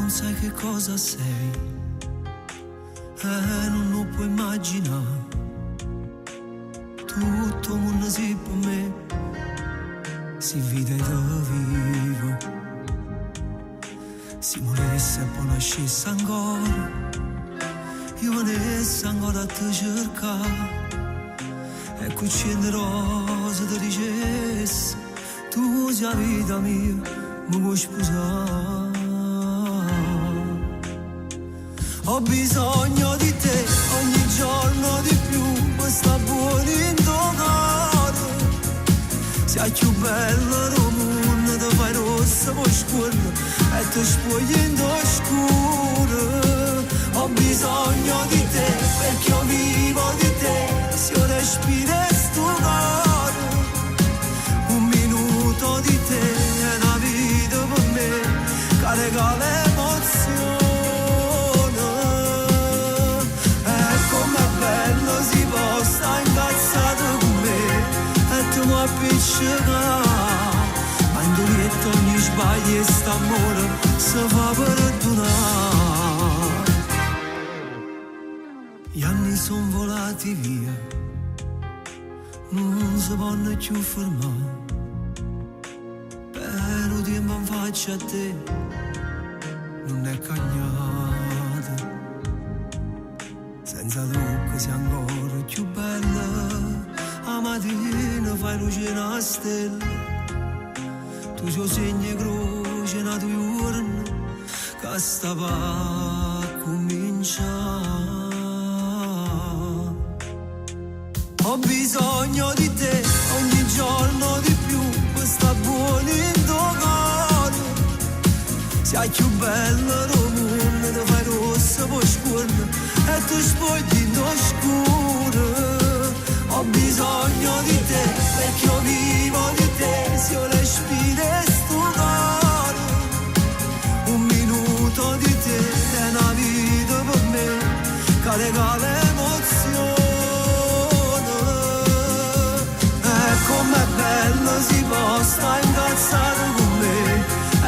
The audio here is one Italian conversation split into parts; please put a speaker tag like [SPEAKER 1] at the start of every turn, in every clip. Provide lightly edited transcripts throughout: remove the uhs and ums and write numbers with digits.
[SPEAKER 1] non sai che cosa sei, non lo puoi immaginare. Tutto il mondo si per me si vede da vivo. Si morisse e poi nascesse ancora, io venisse ancora a te cercare. E qui c'è le rose ti dicesse, tu sei la vita mia, mi vuoi sposare. Ho bisogno di te ogni giorno di più, ma sta buono in tuo cuore. Sei più bello del mondo, ti fai rossa poi scura e ti spogli in tuo scuro. Ho bisogno di te perché io vivo di te, se io respiro sto cuore. Un minuto di te è una vita per me, che regala emozione. Bello si può sta incazzato con me e tu mi appiccicare, ma indolietto ogni sbaglio e st'amore si fa perdonare. Gli anni son volati via, non si possono più fermare, però tempo in faccia a te non è cagnato. Senza dubbio sei ancora più bella, a mattina fai luce una stella, tu sei segni croce una tua giorno, che stava a cominciare. Ho bisogno di te ogni giorno di più, per sta buono in tuo cuore. Sei più bella del mondo, ti fai rossa poi scura e tu spogli in tuo scuro. Ho bisogno di te perché io vivo di te, se io respiro sto cuore. Un minuto di te è una vita per me, che regala emozione. E com'è bello si può sta incazzato con me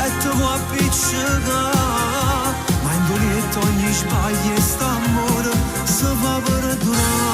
[SPEAKER 1] e tu puoi appiccicare, ma indolietto ogni sbaglio e st'amore si fa perdonare.